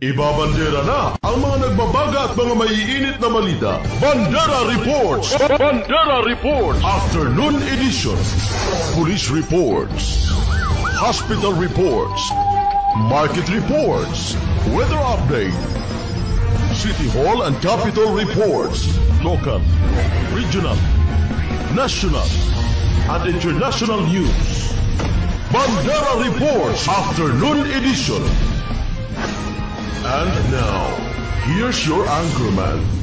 Ibabandera na ang mga nagbabaga at mga maiinit na balita. Bandera Reports! Bandera Reports! Afternoon edition. Police reports. Hospital reports. Market reports. Weather update. City Hall and Capitol reports. Local, regional, national, and international news. Bandera Reports Afternoon edition. And now, here's your anchorman.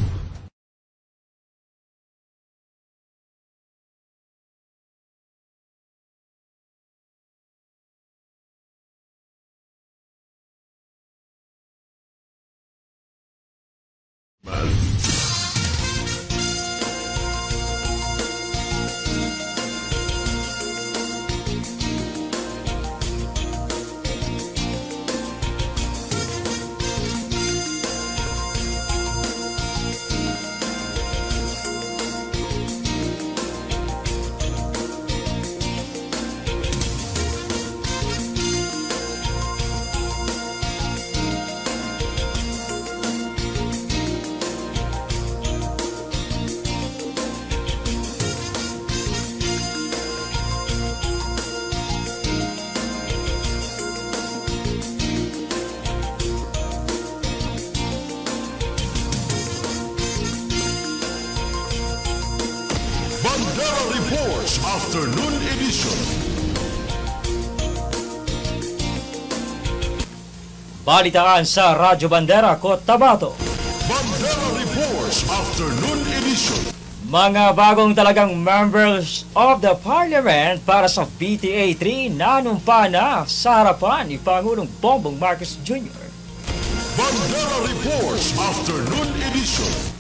Bandera Reports Afternoon edition. Balitaan sa Radyo Bandera, Cotabato. Bandera Reports Afternoon edition. Mga bagong talagang members of the Parliament para sa BTA 3 nanumpa na sa harapan ni Pangulong Bongbong Marcos Jr. Bandera Reports Afternoon edition.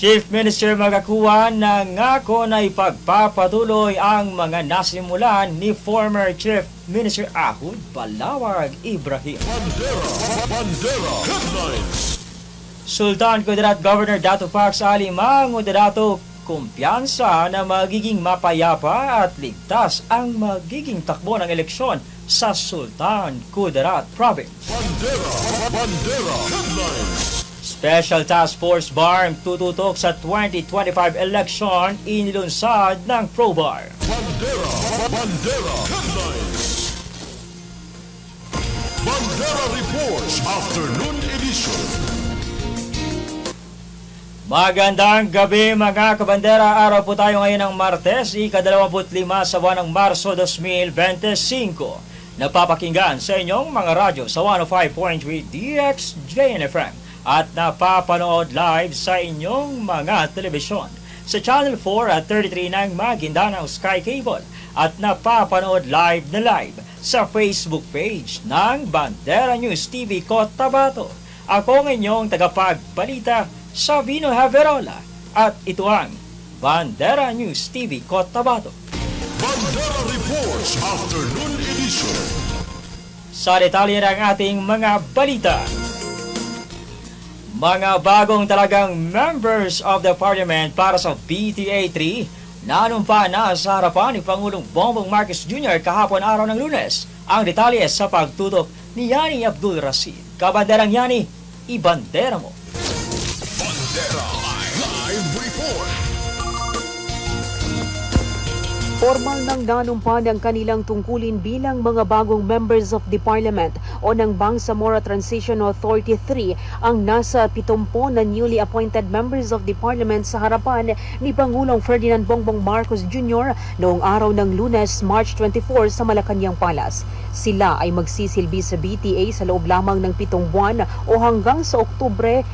Chief Minister magakuha na ngako na ipagpapatuloy ang mga nasimulan ni former Chief Minister Ahud Balawag Ibrahim. Bandera Headlines. Sultan Kudarat Governor Dato Pax Ali Mangudato kumpiyansa na magiging mapayapa at ligtas ang magiging takbo ng eleksyon sa Sultan Kudarat Province. Bandera Headlines. Special Task Force BARM tututok sa 2025 election inilunsad ng ProBAR. Bandera Headlines. Bandera Reports Afternoon edition. Magandang gabi mga kabandera. Araw po tayo ngayon ng Martes, ika-25 sa buwan ng Marso 2025. Napapakinggan sa inyong mga radyo sa 105.3 DXJNFM at napapanood live sa inyong mga telebisyon sa Channel 4 at 33 ng Maguindanao Sky Cable at napapanood live sa Facebook page ng Bandera News TV Cotabato. Ako ang inyong tagapagbalita, Savino Haverola, at ito ang Bandera News TV Cotabato. Bandera Reports Afternoon edition. Sa detalye ng ating mga balita, mga bagong talagang members of the Parliament para sa BTA 3 nanumpa na sa harapan ni Pangulong Bongbong Marcos Jr. kahapon araw ng Lunes. Ang detalye sa pagtutok ni Yani Abdul Rashid. Kabanderang Yani, ibandera mo. Bandera Live Report. Formal nang nanumpa ng kanilang tungkulin bilang mga bagong members of the Parliament o ng Bangsamoro Transition Authority 3 ang nasa 70 na newly appointed members of the Parliament sa harapan ni Pangulong Ferdinand Bongbong Marcos Jr. noong araw ng Lunes, March 24 sa Malacanang Palace. Sila ay magsisilbi sa BTA sa loob lamang ng 7 buwan o hanggang sa Oktubre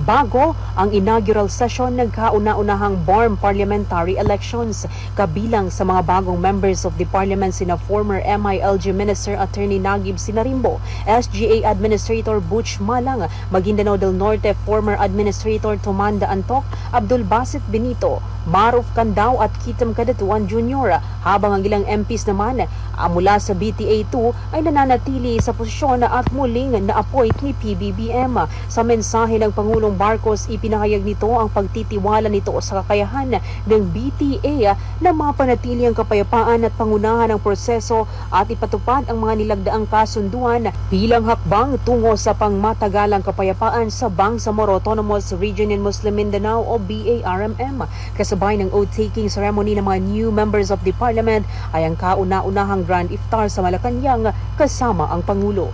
bago ang inaugural session ng kauna-unahang BARM parliamentary elections. Kabilang sa mga bagong members of the Parliament sina former MILG Minister Attorney Nagib Sinarimbo, SGA Administrator Butch Malang, Maguindanao del Norte former Administrator Tomanda Antok, Abdul Basit Benito, Maruf Candao at Kitam Kadatuan Jr. Habang ang ilang MPs naman mula sa BTA2 ay nananatili sa posisyon at muling na-appoint ni PBBM. Sa mensahe ng Pangulong Marcos, ipinahayag nito ang pagtitiwala nito sa kakayahan ng BTA na mapanatili ang kapayapaan at pangunahan ng proseso at ipatupad ang mga nilagdaang kasunduan bilang hakbang tungo sa pangmatagalang kapayapaan sa Bangsamoro Autonomous Region in Muslim Mindanao o BARMM. Kasabay ng oath-taking ceremony ng mga new members of the parliament ay ang kauna-unahang Grand Iftar sa Malacanang kasama ang Pangulo.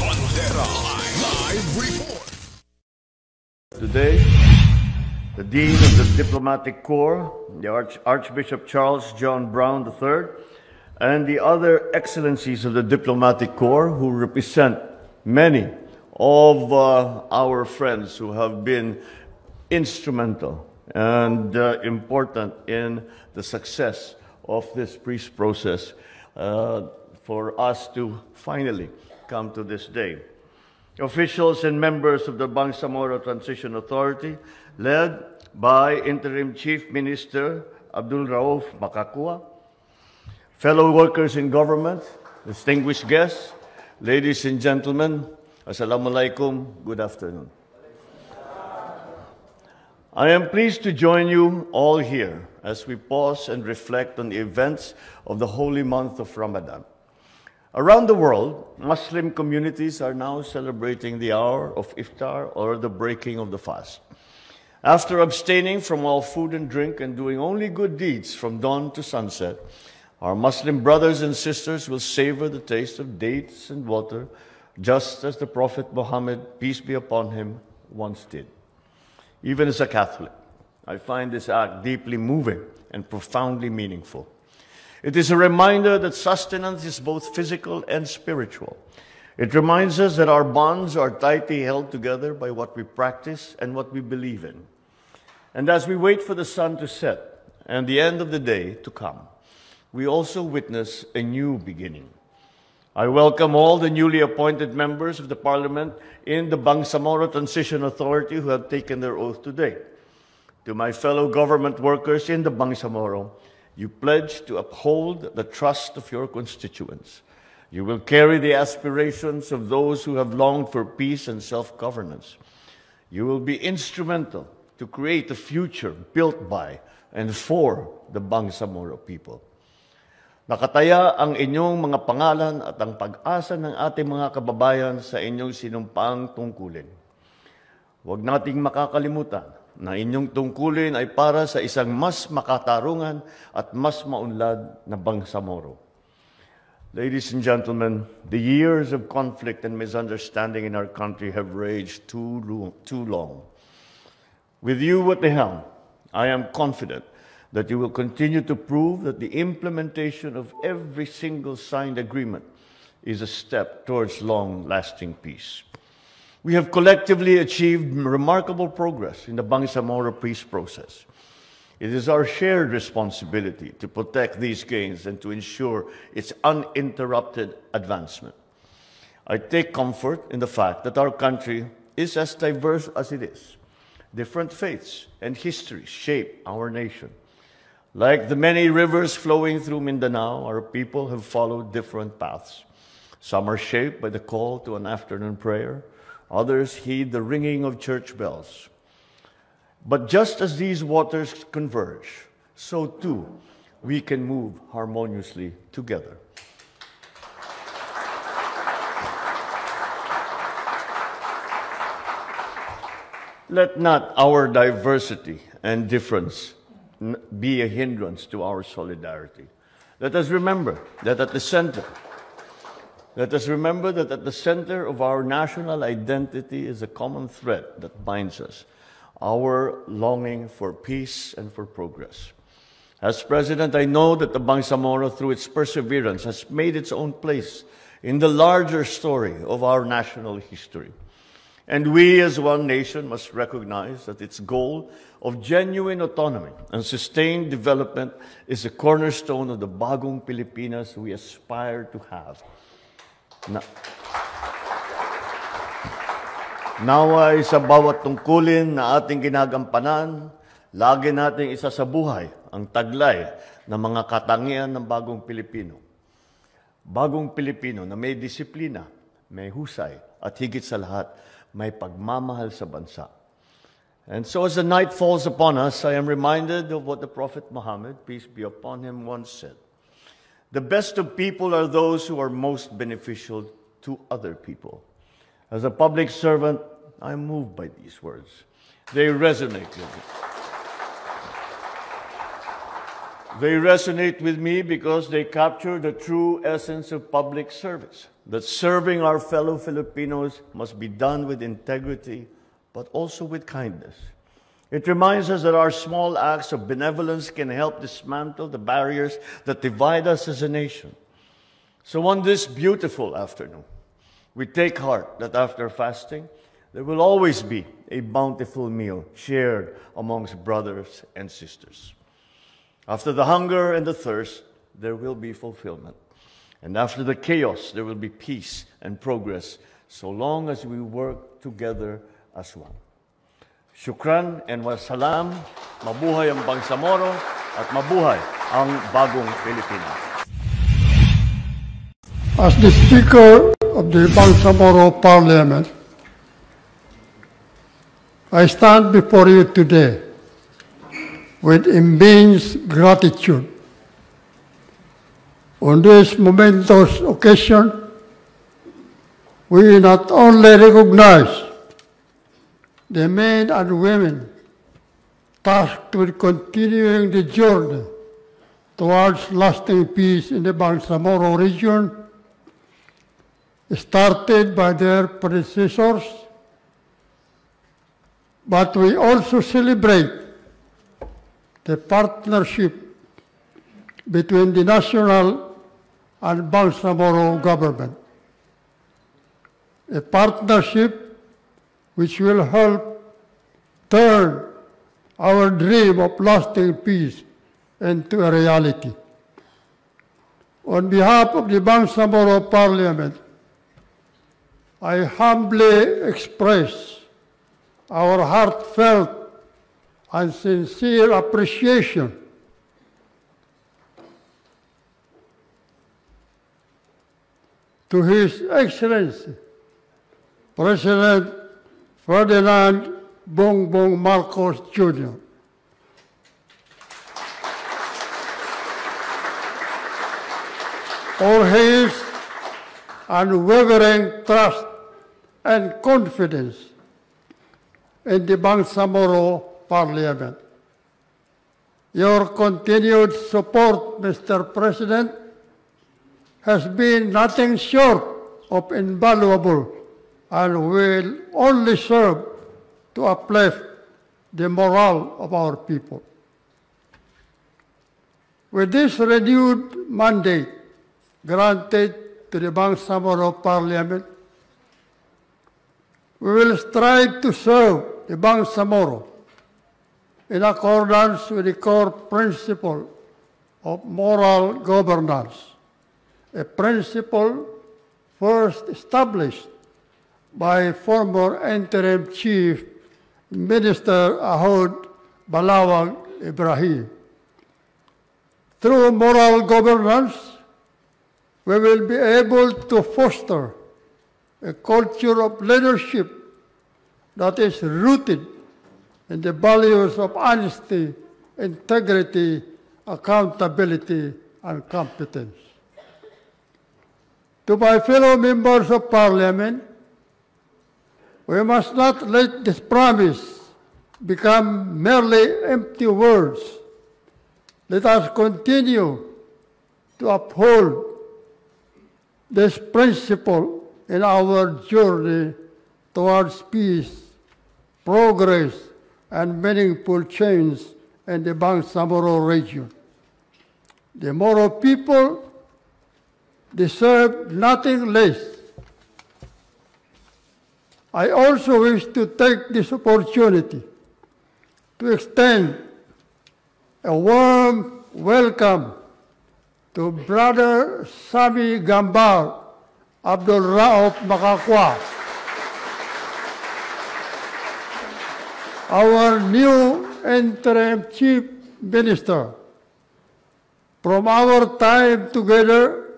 Bandera Live Report. Today, the Dean of the Diplomatic Corps, the Archbishop Charles John Brown III, and the other excellencies of the Diplomatic Corps who represent many of our friends who have been instrumental and important in the success of this peace process for us to finally come to this day. Officials and members of the Bangsamoro Transition Authority, led by Interim Chief Minister Abdul Rauf Makakua, fellow workers in government, distinguished guests, ladies and gentlemen, Assalamualaikum, good afternoon. I am pleased to join you all here as we pause and reflect on the events of the holy month of Ramadan. Around the world, Muslim communities are now celebrating the hour of iftar or the breaking of the fast. After abstaining from all food and drink and doing only good deeds from dawn to sunset, our Muslim brothers and sisters will savor the taste of dates and water, just as the Prophet Muhammad, peace be upon him, once did. Even as a Catholic, I find this act deeply moving and profoundly meaningful. It is a reminder that sustenance is both physical and spiritual. It reminds us that our bonds are tightly held together by what we practice and what we believe in. And as we wait for the sun to set and the end of the day to come, we also witness a new beginning. I welcome all the newly appointed members of the Parliament in the Bangsamoro Transition Authority who have taken their oath today. To my fellow government workers in the Bangsamoro, you pledge to uphold the trust of your constituents. You will carry the aspirations of those who have longed for peace and self-governance. You will be instrumental to create a future built by and for the Bangsamoro people. Nakataya ang inyong mga pangalan at ang pag-asa ng ating mga kababayan sa inyong sinumpaang tungkulin. Huwag nating makakalimutan na inyong tungkulin ay para sa isang mas makatarungan at mas maunlad na Bangsamoro. Ladies and gentlemen, the years of conflict and misunderstanding in our country have raged too long. With you at the helm, I am confident that you will continue to prove that the implementation of every single signed agreement is a step towards long-lasting peace. We have collectively achieved remarkable progress in the Bangsamoro peace process. It is our shared responsibility to protect these gains and to ensure its uninterrupted advancement. I take comfort in the fact that our country is as diverse as it is. Different faiths and histories shape our nation. Like the many rivers flowing through Mindanao, our people have followed different paths. Some are shaped by the call to an afternoon prayer. Others heed the ringing of church bells. But just as these waters converge, so too we can move harmoniously together. Let not our diversity and difference be a hindrance to our solidarity. Let us remember that at the center of our national identity is a common thread that binds us, our longing for peace and for progress. As President, I know that the Bangsamoro, through its perseverance, has made its own place in the larger story of our national history. And we as one nation must recognize that its goal of genuine autonomy and sustained development is the cornerstone of the bagong Pilipinas we aspire to have. Naway sa bawat tungkulin na ating ginagampanan, lagi nating isa sa buhay ang taglay ng mga katangian ng bagong Pilipino. Bagong Pilipino na may disiplina, may husay, at higit sa lahat, may pagmamahal sa bansa. And so as the night falls upon us, I am reminded of what the Prophet Muhammad, peace be upon him, once said. The best of people are those who are most beneficial to other people. As a public servant, I am moved by these words. They resonate with me. They resonate with me because they capture the true essence of public service, that serving our fellow Filipinos must be done with integrity, but also with kindness. It reminds us that our small acts of benevolence can help dismantle the barriers that divide us as a nation. So on this beautiful afternoon, we take heart that after fasting, there will always be a bountiful meal shared amongst brothers and sisters. After the hunger and the thirst, there will be fulfillment. And after the chaos, there will be peace and progress, so long as we work together as one. Shukran and wasalam, mabuhay ang Bangsamoro at mabuhay ang bagong Pilipinas. As the Speaker of the Bangsamoro Parliament, I stand before you today with immense gratitude. On this momentous occasion, we not only recognize the men and women tasked with continuing the journey towards lasting peace in the Bangsamoro region, started by their predecessors, but we also celebrate the partnership between the national and Bangsamoro government, a partnership which will help turn our dream of lasting peace into a reality. On behalf of the Bangsamoro Parliament, I humbly express our heartfelt and sincere appreciation to His Excellency, President Ferdinand Bongbong Marcos Jr. for his unwavering trust and confidence in the Bangsamoro Parliament. Your continued support, Mr. President, has been nothing short of invaluable and will only serve to uplift the morale of our people. With this renewed mandate granted to the Bangsamoro Parliament, we will strive to serve the Bangsamoro in accordance with the core principle of moral governance, a principle first established by former interim Chief Minister Ahod Balawag Ibrahim. Through moral governance, we will be able to foster a culture of leadership that is rooted in the values of honesty, integrity, accountability, and competence. To my fellow members of Parliament, we must not let this promise become merely empty words. Let us continue to uphold this principle in our journey towards peace, progress, and meaningful change in the Bangsamoro region. The Moro people deserve nothing less. I also wish to take this opportunity to extend a warm welcome to Brother Sami Gambar Abdul Rauf Makakwa, our new interim chief minister. From our time together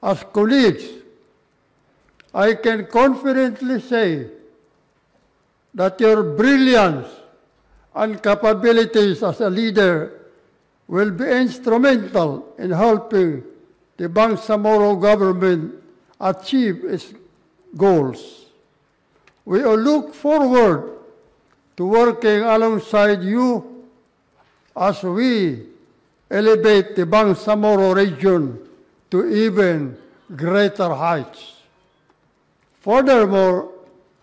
as colleagues, I can confidently say that your brilliance and capabilities as a leader will be instrumental in helping the Bangsamoro government achieve its goals. We all look forward to working alongside you as we elevate the Bangsamoro region to even greater heights. Furthermore,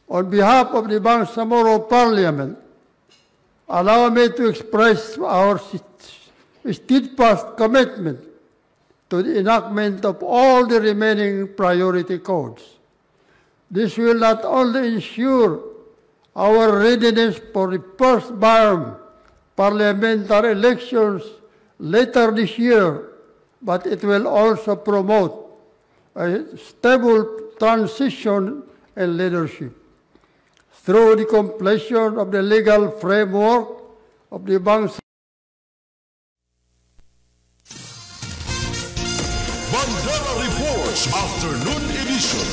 on behalf of the Bangsamoro Parliament, allow me to express our steadfast commitment to the enactment of all the remaining priority codes. This will not only ensure our readiness for the first BARM parliamentary elections later this year, but it will also promote a stable transition in leadership. Through the completion of the legal framework of the Bangsamoro Bandera Reports Afternoon Edition.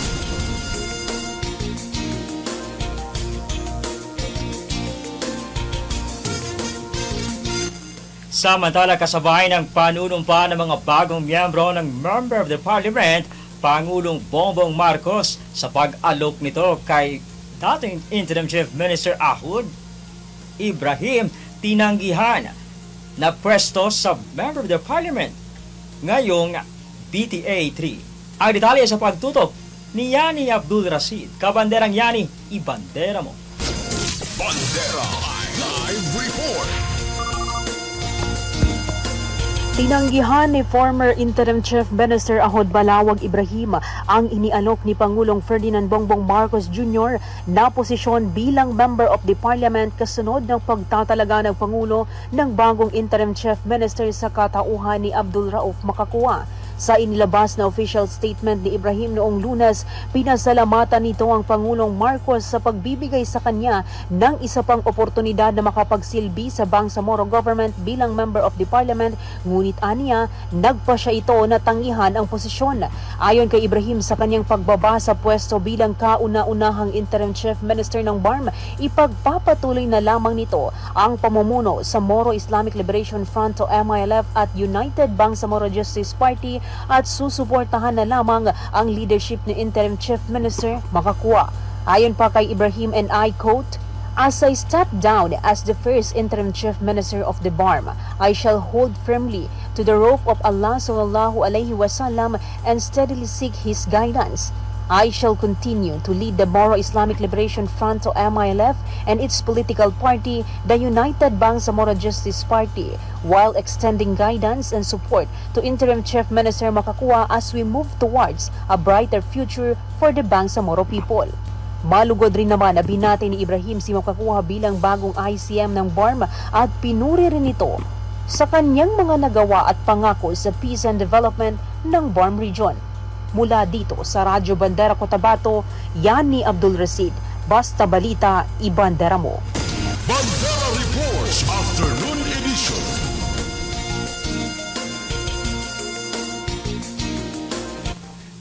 Samantala, kasabay ng panunumpa ng mga bagong miyembro ng Member of the Parliament, Pangulong Bongbong Marcos sa pag-alok nito kay dating Interim Chief Minister Ahod Ibrahim, tinanggihan na pwesto sa Member of the Parliament ngayong BTA 3. Ang detalye sa pagtutok ni Yani Abdul Rashid. Kabanderang Yani, ibandera mo. Bandera Live Report. Tinanggihan ni former Interim Chief Minister Ahod Balawag Ibrahim ang inialok ni Pangulong Ferdinand Bongbong Marcos Jr. na posisyon bilang Member of the Parliament kasunod ng pagtatalaga ng Pangulo ng bagong Interim Chief Minister sa katauhan ni Abdul Rauf Makakua. Sa inilabas na official statement ni Ibrahim noong Lunes, pinasalamatan nito ang Pangulong Marcos sa pagbibigay sa kanya ng isa pang oportunidad na makapagsilbi sa Bangsamoro government bilang Member of the Parliament, ngunit aniya, nagpa siya ito na tanggihan ang posisyon. Ayon kay Ibrahim, sa kanyang pagbaba sa pwesto bilang kauna-unahang Interim Chief Minister ng BARM, ipagpapatuloy na lamang nito ang pamumuno sa Moro Islamic Liberation Front o MILF at United Bangsamoro Justice Party at susuportahan na lamang ang leadership ni Interim Chief Minister Makakua. Ayon pa kay Ibrahim, and I quote, "As I step down as the first Interim Chief Minister of the BARM, I shall hold firmly to the rope of Allah sallallahu alaihi wasallam and steadily seek His guidance. I shall continue to lead the Moro Islamic Liberation Front o MILF and its political party, the United Bangsamoro Justice Party, while extending guidance and support to Interim Chief Minister Makakua as we move towards a brighter future for the Bangsamoro people." Malugod rin naman na binati ni Ibrahim si Makakua bilang bagong ICM ng BARM at pinuri rin ito sa kanyang mga nagawa at pangako sa peace and development ng BARM region. Mula dito sa Radyo Bandera Cotabato, Yani Abdul Rashid. Basta balita, ibandera mo. Bandera Reports Afternoon Edition.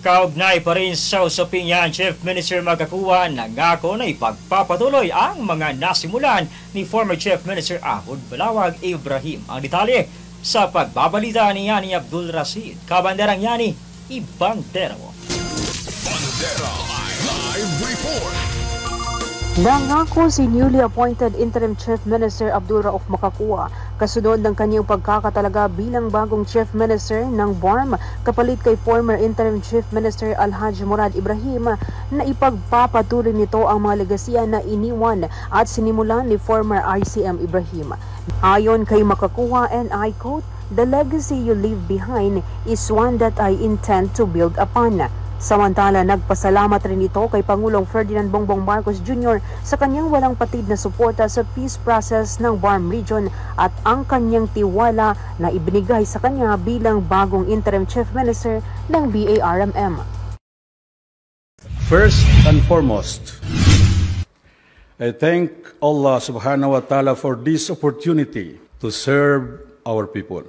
Kaugnay pa rin sa usaping yan, Chief Minister Makakua nangako na ipagpapatuloy ang mga nasimulan ni former Chief Minister Ahod Balawag Ibrahim. Ang detalye sa pagbabalita ni Yani Abdul Rashid. Kabanderang Yani, ibandera mo. Bandera Live Report. Nangako si newly appointed Interim Chief Minister Abdul Rauf Makakua kasunod ng kanyang pagkakatalaga bilang bagong Chief Minister ng BARM kapalit kay former Interim Chief Minister Alhaji Murad Ibrahim na ipagpapatuloy nito ang mga legasiya na iniwan at sinimulan ni former ICM Ibrahim. Ayon kay Makakua, and I quote, "The legacy you leave behind is one that I intend to build upon." Samantala, nagpasalamat rin ito kay Pangulong Ferdinand Bongbong Marcos Jr. sa kanyang walang patid na suporta sa peace process ng BARM region at ang kanyang tiwala na ibinigay sa kanya bilang bagong Interim Chief Minister ng BARMM. First and foremost, I thank Allah subhanahu wa ta'ala for this opportunity to serve our people.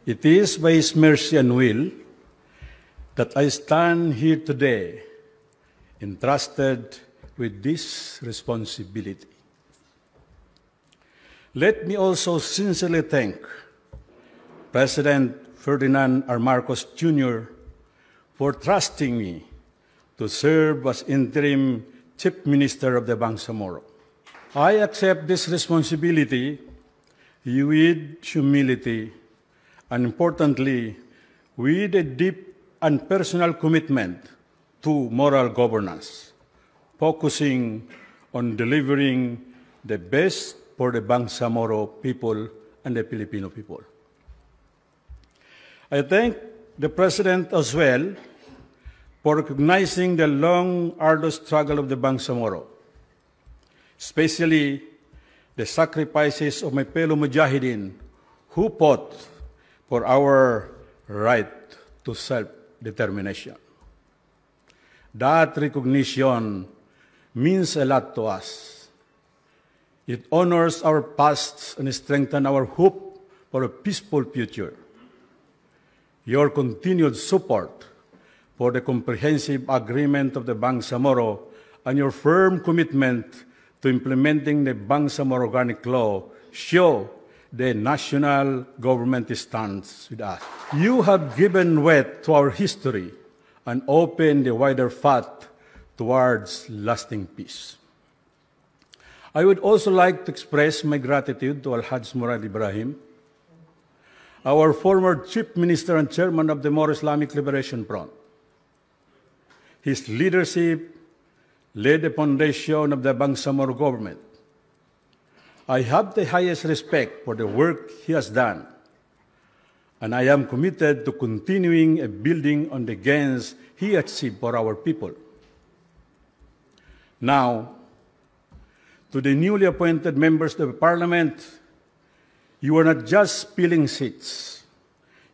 It is by His mercy and will that I stand here today entrusted with this responsibility. Let me also sincerely thank President Ferdinand R. Marcos Jr. for trusting me to serve as interim Chief Minister of the Bangsamoro. I accept this responsibility with humility and, importantly, with a deep and personal commitment to moral governance, focusing on delivering the best for the Bangsamoro people and the Filipino people. I thank the President as well for recognizing the long, arduous struggle of the Bangsamoro, especially the sacrifices of my fellow Mujahideen who fought for our right to self-determination. That recognition means a lot to us. It honors our past and strengthens our hope for a peaceful future. Your continued support for the comprehensive agreement of the Bangsamoro and your firm commitment to implementing the Bangsamoro Organic Law show the national government stands with us. You have given weight to our history and opened the wider path towards lasting peace. I would also like to express my gratitude to Al-Hajj Murad Ibrahim, our former Chief Minister and Chairman of the Moro Islamic Liberation Front. His leadership laid the foundation of the Bangsamoro government. I have the highest respect for the work he has done, and I am committed to continuing and building on the gains he achieved for our people. Now, to the newly appointed members of the Parliament, you are not just filling seats.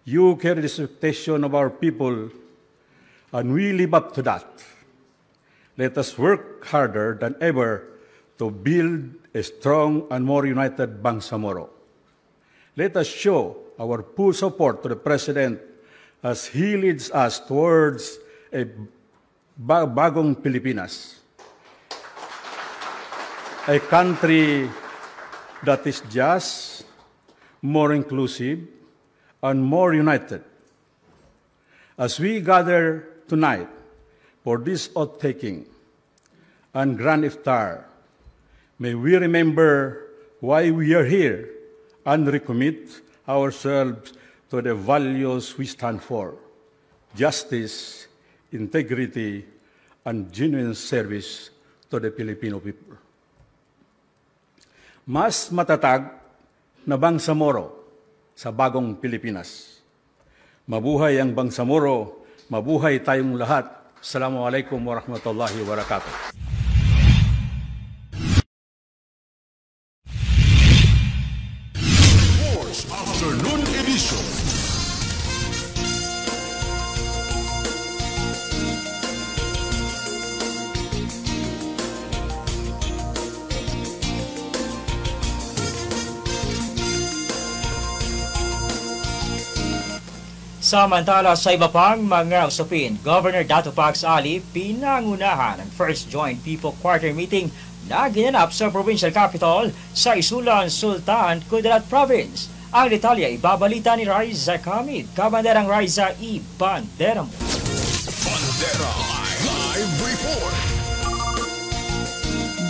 You carry the expectation of our people, and we live up to that. Let us work harder than ever to build a strong and more united Bangsamoro. Let us show our full support to the President as he leads us towards a bagong Pilipinas, a country that is just, more inclusive, and more united. As we gather tonight for this oath-taking and grand iftar, may we remember why we are here and recommit ourselves to the values we stand for: justice, integrity, and genuine service to the Filipino people. Mas matatag na Bangsamoro sa bagong Pilipinas. Mabuhay ang Bangsamoro, mabuhay tayong lahat. Assalamualaikum warahmatullahi wabarakatuh. Afternoon edition. Samantala sa iba pang mga usapin, Governor Dato Pax Ali pinangunahan ang First Joint People Quarter Meeting na ginanap sa provincial capital sa Isulan, Sultan Kudarat Province. Ang detalye ibabalita ni Raisa Kamid, Kabanderang Raisa E. Banderamo. Bandera Live Report.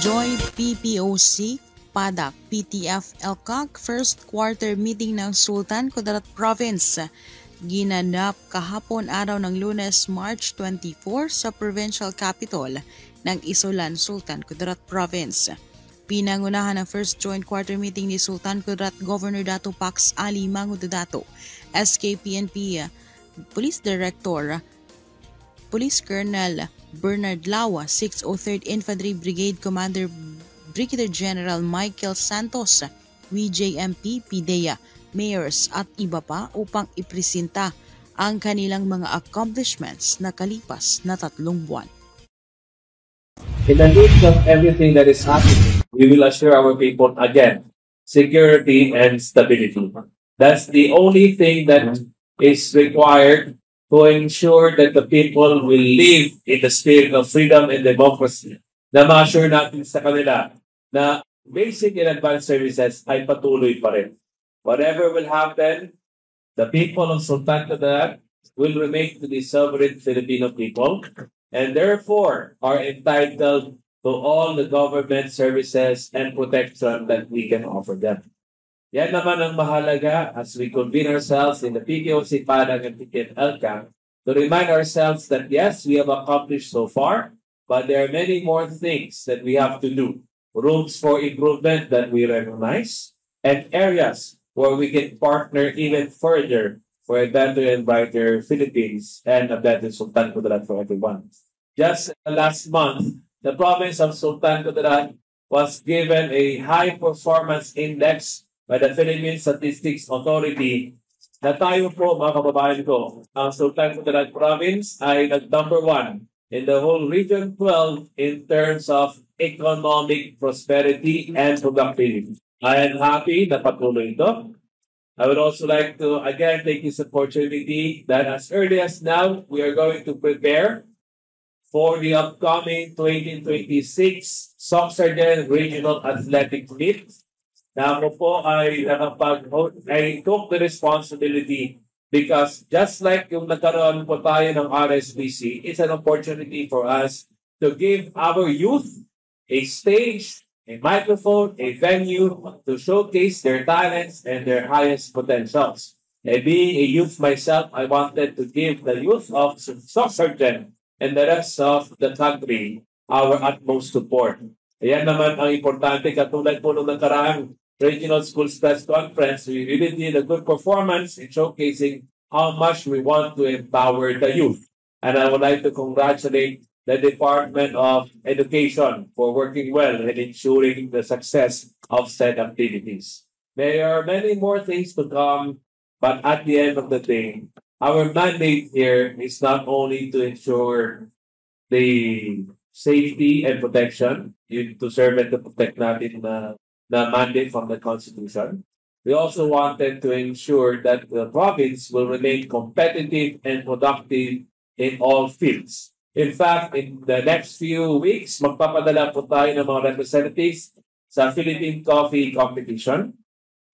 Joint PPOC, PADAC, PTF, LCAC First Quarter Meeting ng Sultan Kudarat Province ginanap kahapon araw ng Lunes, March 24 sa provincial capital ng Isulan, Sultan Kudarat Province. Pinangunahan ng First Joint Quarter Meeting ni Sultan Kudarat Governor Dato Pax Ali Mangudato, SKPNP Police Director Police Colonel Bernard Lawa, 603rd Infantry Brigade Commander Brigadier General Michael Santos, WJMP, PIDEA, mayors at iba pa upang ipresenta ang kanilang mga accomplishments na kalipas na 3 buwan. In the midst of everything that is happening, we will assure our people again, security and stability. That's the only thing that is required to ensure that the people will live in the spirit of freedom and democracy. Na ma-assure natin sa kanila na basic and advanced services ay patuloy pa rin. Whatever will happen, the people of Sultan Kudarat will remain to the sovereign Filipino people and therefore are entitled to all the government services and protection that we can offer them. Yan naman ang mahalaga as we convene ourselves in the PKOC Padang and PKLCAM to remind ourselves that yes, we have accomplished so far, but there are many more things that we have to do. Rooms for improvement that we recognize, and areas where we can partner even further for a better and brighter Philippines and a better Sultan Kudarat for everyone. Just last month, the province of Sultan Kudarat was given a high performance index by the Philippine Statistics Authority na tayo po, mga kababayan ko, ang Sultan Kudarat Province ay nag-number 1 in the whole Region 12 in terms of economic prosperity and productivity. I am happy na patuloy ito. I would also like to again take this opportunity that as early as now, we are going to prepare for the upcoming 2026 Soxarden Regional Athletic Meet. Na ako po ay took the responsibility because just like yung nagkaroon po tayo ng RSBC, it's an opportunity for us to give our youth a stage, a microphone, a venue to showcase their talents and their highest potentials. And being a youth myself, I wanted to give the youth of Soxarden and the rest of the country our utmost support. Ayan naman ang importante, katulad po nung nakaraang Regional Schools Press Conference, we really did a good performance in showcasing how much we want to empower the youth. And I would like to congratulate the Department of Education for working well and ensuring the success of said activities. There are many more things to come, but at the end of the day, our mandate here is not only to ensure the safety and protection, to serve and to protect natin the mandate from the Constitution. We also wanted to ensure that the province will remain competitive and productive in all fields. In fact, in the next few weeks, magpapadala po tayo ng mga representatives sa Philippine Coffee Competition.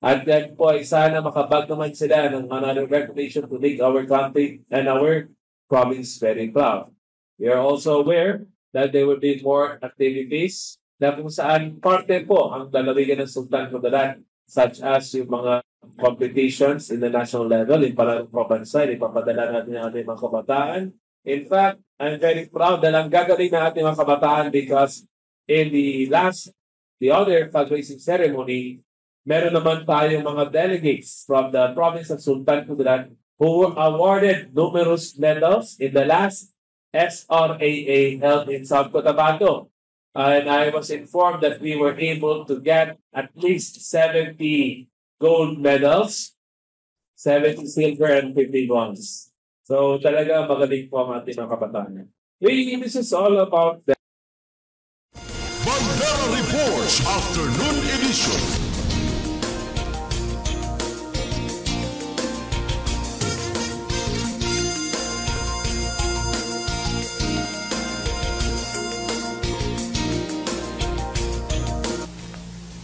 At then po, sana makabag naman sila ng another recognition to make our country and our province very proud. We are also aware that there will be more activities na kung saan parte po ang lalawigan ng Sultan Kudarat, such as yung mga competitions in the national level, in Palang Provincial, ipapadala natin ang ating mga kabataan. In fact, I'm very proud na lang gagawin na ating mga kabataan because in the other fundraising ceremony, meron naman tayong mga delegates from the province of Sultan Kudarat who were awarded numerous medals in the last SRAA held in South Cotabato. And I was informed that we were able to get at least 70 gold medals, 70 silver, and 50 bronze. So talaga magaling po ang ating mga kabataan. This is all about the Bandera Reports Afternoon Edition.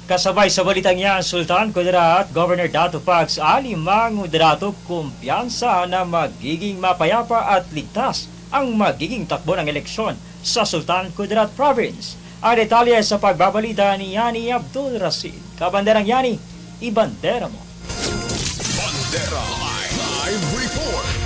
Kasabay sa balitang yan, Sultan Kudarat, Governor Dato Pags Ali Mangudarato kumpiyansa na magiging mapayapa at ligtas ang magiging takbo ng eleksyon sa Sultan Kudarat Province. Ang detalye sa pagbabalita ni Yani Abdul Rasid. Kabanderang Yani, ibandera mo. Bandera Live Report.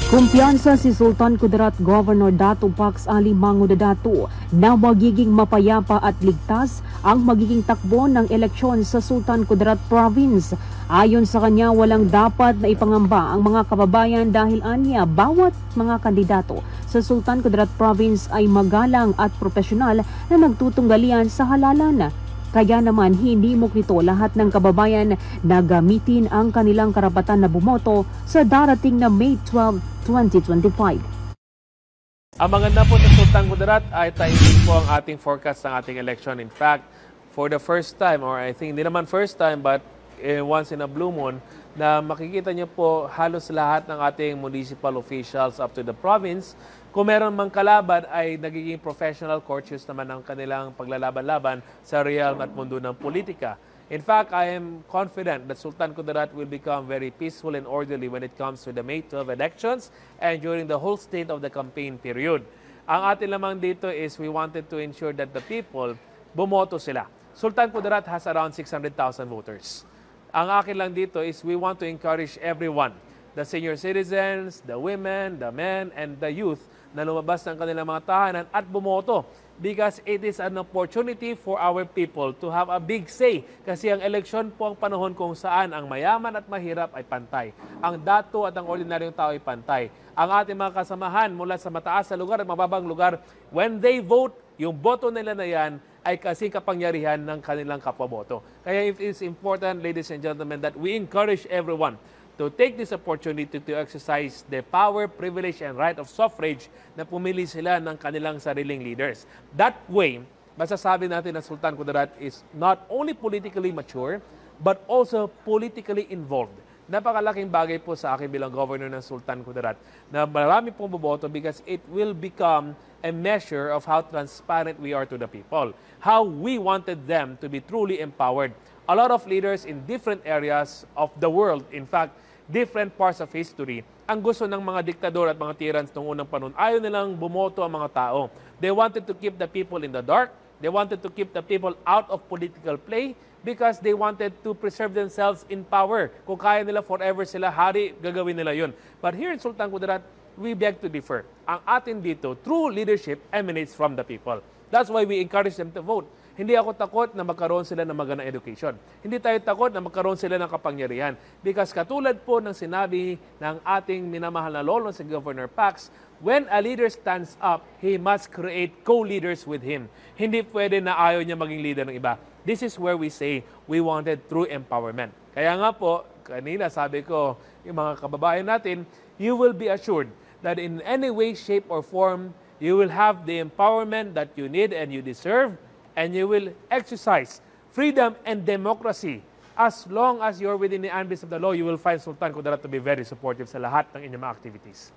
Kumpiyansa si Sultan Kudarat Governor Dato Pags Ali Mangudadato na magiging mapayapa at ligtas ang magiging takbo ng eleksyon sa Sultan Kudarat Province. Ayon sa kanya, walang dapat na ipangamba ang mga kababayan dahil anya bawat mga kandidato sa Sultan Kudarat Province ay magalang at profesional na nagtutunggalian sa halalan. Kaya naman hindi mo nito lahat ng kababayan na gamitin ang kanilang karapatan na bumoto sa darating na May 12, 2025. Ang maganda po sa Sultan Kudarat ay tahimik po ang ating forecast ng ating election. In fact, for the first time, or I think hindi naman first time, but once in a blue moon, na makikita niyo po halos lahat ng ating municipal officials up to the province. Kung meron mang kalaban ay nagiging professional courtiers naman ang kanilang paglalaban-laban sa realm at mundo ng politika. In fact, I am confident that Sultan Kudarat will become very peaceful and orderly when it comes to the May 12 elections and during the whole state of the campaign period. Ang atin lamang dito is we wanted to ensure that the people, bumoto sila. Sultan Kudarat has around 600,000 voters. Ang akin lang dito is we want to encourage everyone, the senior citizens, the women, the men, and the youth na lumabas ng kanilang mga tahanan at bumoto. Because it is an opportunity for our people to have a big say. Kasi ang eleksyon po ang panahon kung saan ang mayaman at mahirap ay pantay. Ang dato at ang ordinaryong tao ay pantay. Ang ating mga kasamahan mula sa mataas na lugar at mababang lugar, when they vote, yung boto nila na yan ay kasing kapangyarihan ng kanilang kapwaboto. Kaya it is important, ladies and gentlemen, that we encourage everyone to take this opportunity to exercise the power, privilege, and right of suffrage na pumili sila ng kanilang sariling leaders. That way, masasabi natin na Sultan Kudarat is not only politically mature, but also politically involved. Napakalaking bagay po sa akin bilang governor ng Sultan Kudarat na marami pong boboto because it will become a measure of how transparent we are to the people, how we wanted them to be truly empowered. A lot of leaders in different areas of the world, in fact, different parts of history, ang gusto ng mga diktador at mga tyrants noong unang panahon, ayaw nilang bumoto ang mga tao. They wanted to keep the people in the dark. They wanted to keep the people out of political play because they wanted to preserve themselves in power. Kung kaya nila forever sila hari, gagawin nila yun. But here in Sultan Kudarat, we beg to differ. Ang atin dito, true leadership emanates from the people. That's why we encourage them to vote. Hindi ako takot na magkaroon sila ng magandang education. Hindi tayo takot na magkaroon sila ng kapangyarihan. Because katulad po ng sinabi ng ating minamahal na lolo si Governor Pax, when a leader stands up, he must create co-leaders with him. Hindi pwede na ayaw niya maging leader ng iba. This is where we say we wanted true empowerment. Kaya nga po, kanina sabi ko, yung mga kababayan natin, you will be assured that in any way, shape, or form, you will have the empowerment that you need and you deserve, and you will exercise freedom and democracy. As long as you're within the ambits of the law, you will find Sultan Kudarat to be very supportive sa lahat ng inyong mga activities.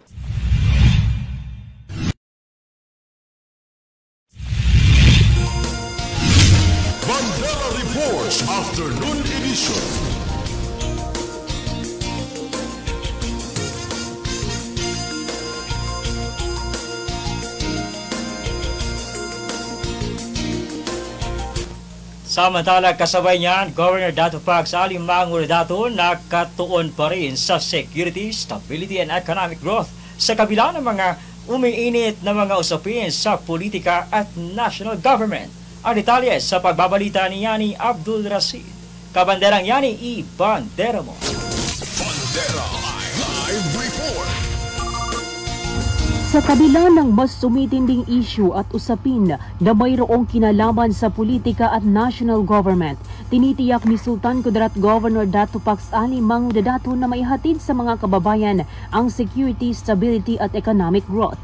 Bandera Reports Afternoon Edition. Samantala, kasabay niyan, Governor Dato Pax Ali Mangura Dato nakatuon pa rin sa security, stability, and economic growth sa kabila ng mga umiinit na mga usapin sa politika at national government. Ang detalye sa pagbabalita ni Yani Abdul Rashid. Kabanderang Yani, i-bandera mo. Bandera Live Report. Sa kabila ng mas sumitinding issue at usapin na mayroong kinalaman sa politika at national government, tinitiyak ni Sultan Kudarat Governor Dato Pax Ali Mangura Dato na maihatid sa mga kababayan ang security, stability at economic growth.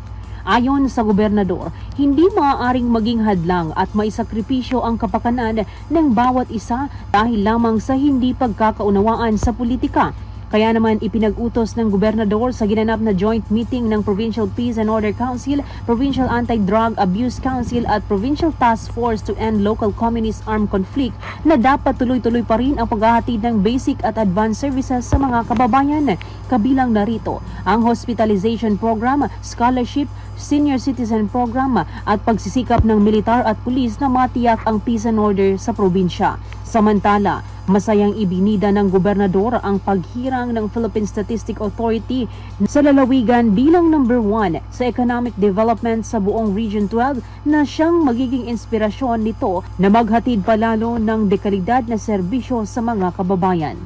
Ayon sa gobernador, hindi maaaring maging hadlang at maisakripisyo ang kapakanan ng bawat isa dahil lamang sa hindi pagkakaunawaan sa politika. Kaya naman ipinag-utos ng gobernador sa ginanap na joint meeting ng Provincial Peace and Order Council, Provincial Anti-Drug Abuse Council at Provincial Task Force to End Local Communist Armed Conflict na dapat tuloy-tuloy pa rin ang paghahatid ng basic at advanced services sa mga kababayan. Kabilang narito ang hospitalization program, scholarship, senior citizen program at pagsisikap ng militar at pulis na matiyak ang peace and order sa probinsya. Samantala, masayang ibinida ng gobernador ang paghirang ng Philippine Statistic Authority sa lalawigan bilang number 1 sa economic development sa buong Region 12 na siyang magiging inspirasyon nito na maghatid palalo ng dekalidad na serbisyo sa mga kababayan.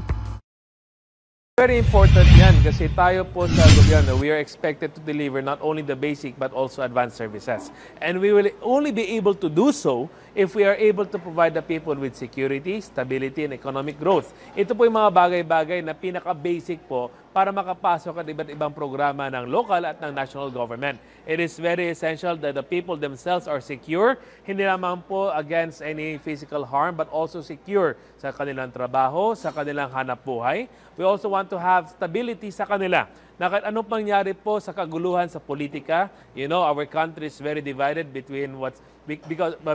Very important yan kasi tayo po sa gobyerno, we are expected to deliver not only the basic but also advanced services. And we will only be able to do so if we are able to provide the people with security, stability, and economic growth. Ito po yung mga bagay-bagay na pinaka-basic po para makapasok at iba't ibang programa ng local at ng national government. It is very essential that the people themselves are secure, hindi lamang po against any physical harm, but also secure sa kanilang trabaho, sa kanilang hanap buhay. We also want to have stability sa kanila. Na kahit anong mangyari po sa kaguluhan sa politika, our country is very divided between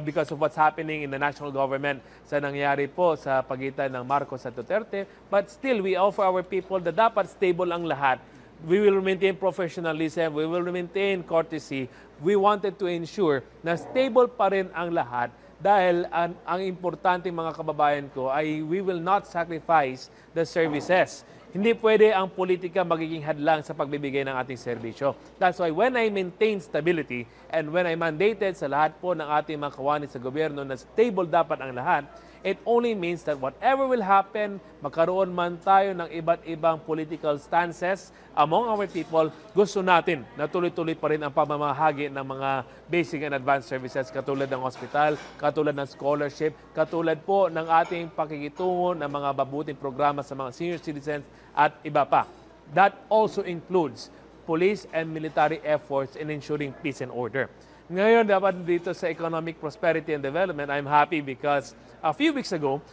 because of what's happening in the national government sa nangyari po sa pagitan ng Marcos at Duterte. But still, we offer our people na dapat stable ang lahat. We will maintain professionalism, we will maintain courtesy. We wanted to ensure na stable pa rin ang lahat dahil ang importante mga kababayan ko ay we will not sacrifice the services. Hindi pwede ang politika magiging hadlang sa pagbibigay ng ating serbisyo. That's why when I maintain stability and when I mandated sa lahat po ng ating mga kawani sa gobyerno na stable dapat ang lahat, it only means that whatever will happen, magkaroon man tayo ng iba't ibang political stances among our people, gusto natin na tuloy-tuloy pa rin ang pamamahagi ng mga basic and advanced services katulad ng hospital, katulad ng scholarship, katulad po ng ating pakikitungo ng mga mabuting programa sa mga senior citizens at iba pa. That also includes police and military efforts in ensuring peace and order. Ngayon, dapat dito sa economic prosperity and development, I'm happy because a few weeks ago,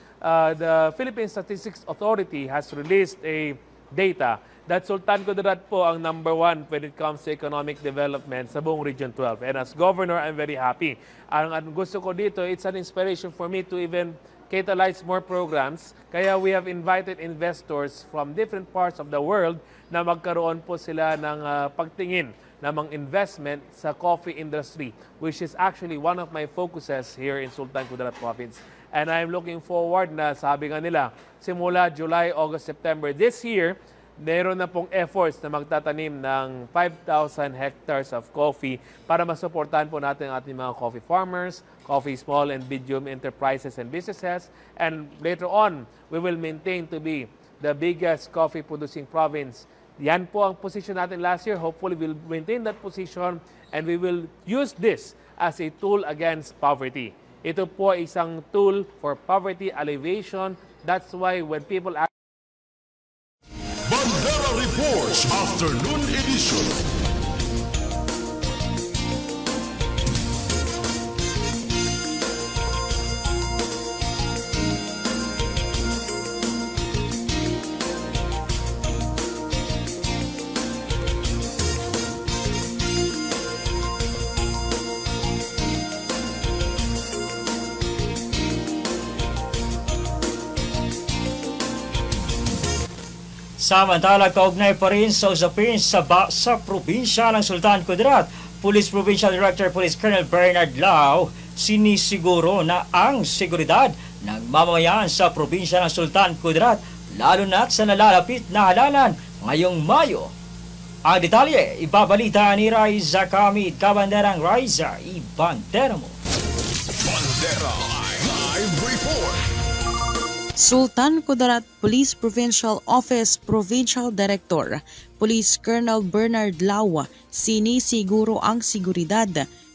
the Philippine Statistics Authority has released a data that Sultan Kudarat po ang #1 when it comes to economic development sa buong Region 12. And as governor, I'm very happy. Ang gusto ko dito, it's an inspiration for me to even catalyze more programs. Kaya we have invited investors from different parts of the world na magkaroon po sila ng pagtingin ng investment sa coffee industry, which is actually one of my focuses here in Sultan Kudarat Province. And I'm looking forward na sabi nga nila, simula July, August, September this year, meron na pong efforts na magtatanim ng 5,000 hectares of coffee para masuportahan po natin ang ating mga coffee farmers, coffee small and medium enterprises and businesses. And later on, we will maintain to be the biggest coffee producing province. Yan po ang position natin last year. Hopefully, we'll maintain that position and we will use this as a tool against poverty. Ito po isang tool for poverty alleviation. That's why when people Bandera Reports Afternoon Edition. Samantala, kaugnay pa rin sa usapin sa probinsya ng Sultan Kudarat, Police Provincial Director Police Colonel Bernard Lau sinisiguro na ang seguridad ng mamamayan sa probinsya ng Sultan Kudarat, lalo na sa nalalapit na halalan ngayong Mayo. Ang detalye, ibabalita ni Raiza Kamid, Kabanderang Raiza, ibandera mo. Bandera Live Report. Sultan Kudarat Police Provincial Office Provincial Director Police Colonel Bernard Lau sinisiguro ang seguridad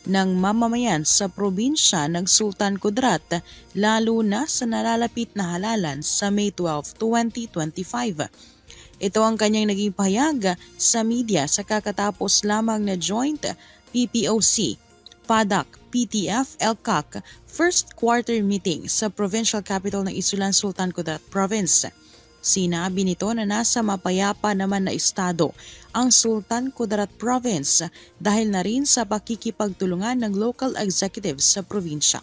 ng mamamayan sa probinsya ng Sultan Kudarat lalo na sa nalalapit na halalan sa May 12, 2025. Ito ang kanyang naging pahayag sa media sa kakatapos lamang na joint PPOC, PADAC, PTF, LCAC first quarter meeting sa provincial capital ng Isulan, Sultan Kudarat Province. Sinabi nito na nasa mapayapa naman na estado ang Sultan Kudarat Province dahil na rin sa pakikipagtulungan ng local executives sa probinsya.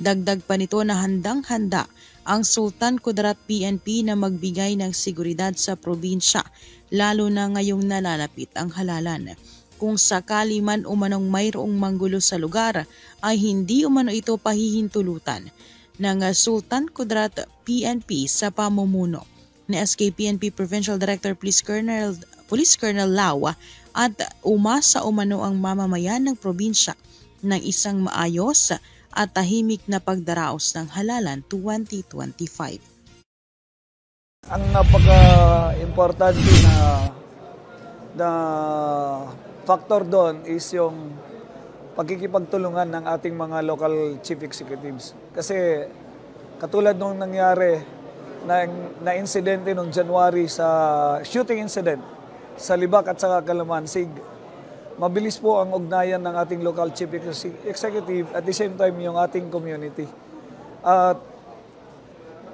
Dagdag pa nito na handang-handa ang Sultan Kudarat PNP na magbigay ng seguridad sa probinsya lalo na ngayong nalalapit ang halalan. Kung sakali man umanong mayroong manggulo sa lugar, ay hindi umano ito pahihintulutan ng Sultan Kudarat PNP sa pamumuno ni SK-PNP Provincial Director Police Colonel Lau at umasa umano ang mamamayan ng probinsya ng isang maayos at tahimik na pagdaraos ng halalan 2025. Ang napaka-importante na factor doon is yung pagkikipagtulungan ng ating mga local chief executives. Kasi katulad nung nangyari na insidente noong January sa shooting incident sa Libak at sa Calamansig, mabilis po ang ugnayan ng ating local chief executive at the same time yung ating community. At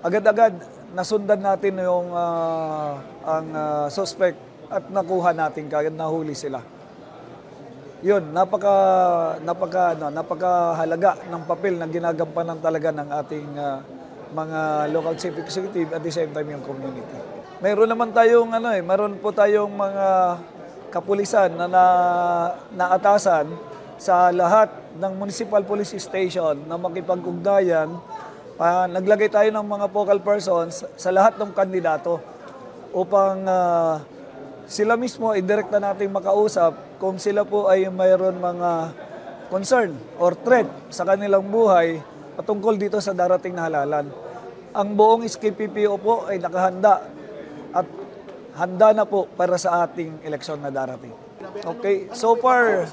agad-agad nasundan natin yung ang suspect at nakuha natin kagad, nahuli sila. Yun, napakahalaga ng papel na ginagampanan talaga ng ating mga local chief executive at the same time yung community. Mayroon naman tayong mayroon po tayong mga kapulisan na naatasan sa lahat ng municipal police station na makipag-ugnayan. Naglagay tayo ng mga focal persons sa lahat ng kandidato upang sila mismo indirekta nating makausap kung sila po ay mayroon mga concern or threat sa kanilang buhay patungkol dito sa darating na halalan. Ang buong SKPPO po ay nakahanda at handa na po para sa ating eleksyon na darating. Okay, so far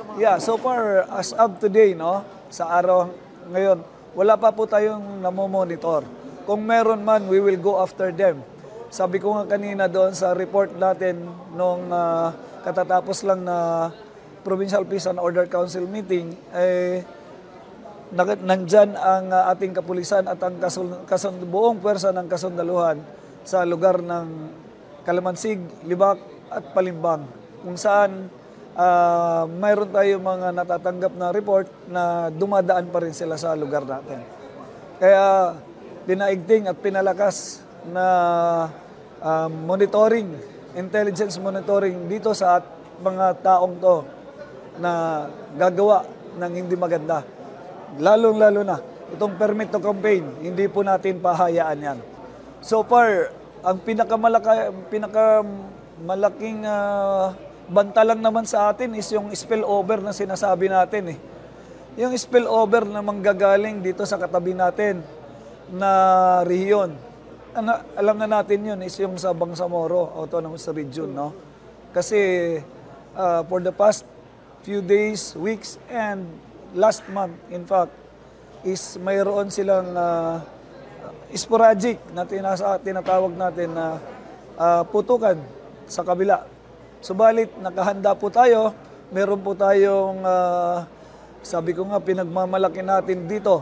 as of today, sa araw ngayon, wala pa po tayong namomonitor. Kung meron man, we will go after them. Sabi ko nga kanina doon sa report natin nung katatapos lang na Provincial Peace and Order Council meeting, nandyan ang ating kapulisan at ang buong pwersa ng kasundaluhan sa lugar ng Calamansig, Libak at Palimbang, kung saan mayroon tayo mga natatanggap na report na dumadaan pa rin sila sa lugar natin. Kaya pinaigting at pinalakas na monitoring, intelligence monitoring dito sa mga taong to na gagawa ng hindi maganda. Lalong-lalo na itong permit to campaign, hindi po natin pahayaan yan. So far, ang pinakamalaking banta lang naman sa atin is yung spillover na sinasabi natin. Yung spillover na manggagaling dito sa katabi natin na rehiyon. Alam na natin yun is yung sa Bangsamoro Autonomous Region. Kasi for the past few days, weeks, and last month, in fact, is mayroon silang sporadic na tinatawag natin na putukan sa kabila. Subalit, nakahanda po tayo. Meron po tayong, sabi ko nga, pinagmamalaki natin dito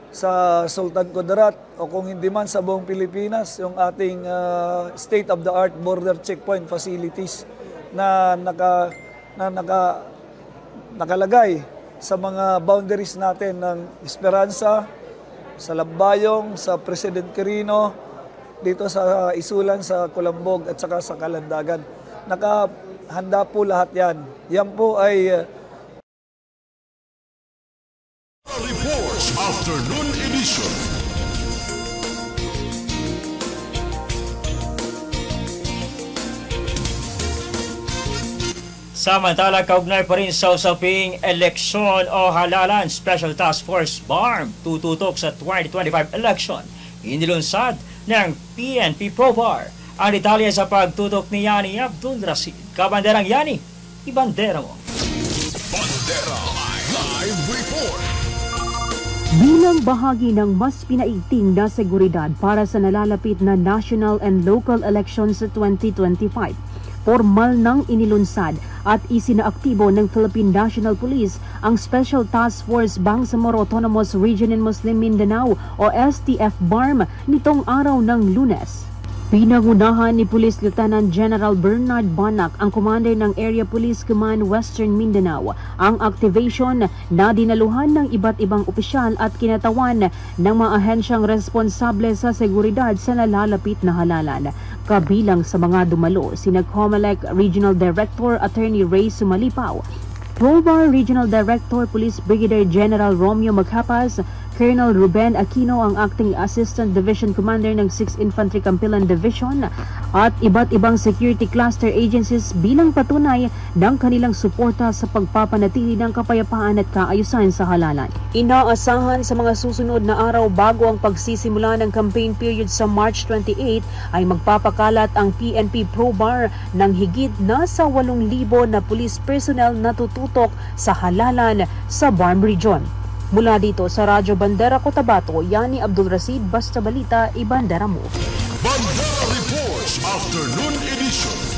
sa Sultan Kudarat o kung hindi man sa buong Pilipinas, yung ating state-of-the-art border checkpoint facilities na nakalagay sa mga boundaries natin ng Esperanza, sa Lambayong, sa President Quirino, dito sa Isulan, sa Colambog at saka sa Kalandagan. Nakahanda po lahat yan. Yan po ay Reports Afternoon Edition. Samantala, kaugnay pa rin sa usaping eleksyon o halalan, Special Task Force BARM tututok sa 2025 election. Inilunsad ng PNP ProBAR ang detalye sa pagtutok ni Yani Abdul Rashid. Kabanderang Yani, ibandera mo. Bandera Live Report. Bilang bahagi ng mas pinaigting na seguridad para sa nalalapit na national and local elections sa 2025, formal nang inilunsad at isinaaktibo ng Philippine National Police ang Special Task Force Bangsamoro Autonomous Region in Muslim Mindanao o STF BARM nitong araw ng Lunes. Pinangunahan ni Police Lieutenant General Bernard Banac, ang commander ng Area Police Command Western Mindanao, ang activation na dinaluhan ng iba't ibang opisyal at kinatawan ng mga ahensyang responsable sa seguridad sa nalalapit na halalan. Kabilang sa mga dumalo, sina COMELEC Regional Director Attorney Ray Sumalipaw, ProBAR Regional Director Police Brigadier General Romeo Maghapas, Colonel Ruben Aquino, ang Acting Assistant Division Commander ng 6th Infantry Campilan Division, at iba't ibang security cluster agencies bilang patunay ng kanilang suporta sa pagpapanatili ng kapayapaan at kaayusan sa halalan. Inaasahan sa mga susunod na araw bago ang pagsisimula ng campaign period sa March 28 ay magpapakalat ang PNP ProBar ng higit nasa 8,000 na police personnel na tututok sa halalan sa Barm Region. Mula dito sa Radyo Bandera Cotabato, Yani Abdul Rasid, Basta Balita, Ibandera mo. Bandera Reports Afternoon Edition.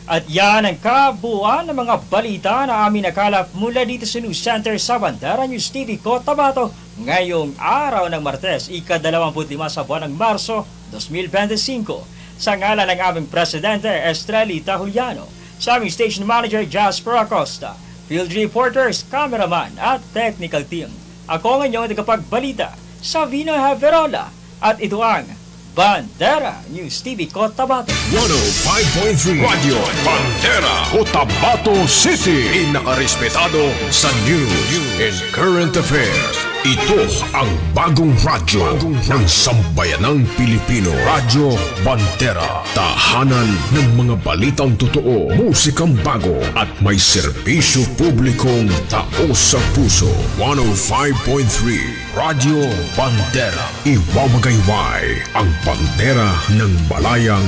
At yan ang kabuuan ng mga balita na amin nakalap mula dito sa News Center sa Bandera News TV Cotabato ngayong araw ng Martes, ika-25 sa buwan ng Marso 2025. Sa ngalan ng aming Presidente Estrelita Juliano, sa aming Station Manager Jasper Acosta, Field Reporters, Cameraman at Technical Team. Ako ang inyong tagapagbalita, Savino Haverola, at ito ang Bandera News TV Cotabato. 105.3 Radio Bandera Cotabato City. Inakarespetado sa news and current affairs. Ito ang bagong radyo ng sambayanang Pilipino. Radyo Bandera. Tahanan ng mga balitang totoo, musikang bago at may serbisyo publikong taos sa puso. 105.3 Radio Bandera. Iwawagayway ang bandera ng balayang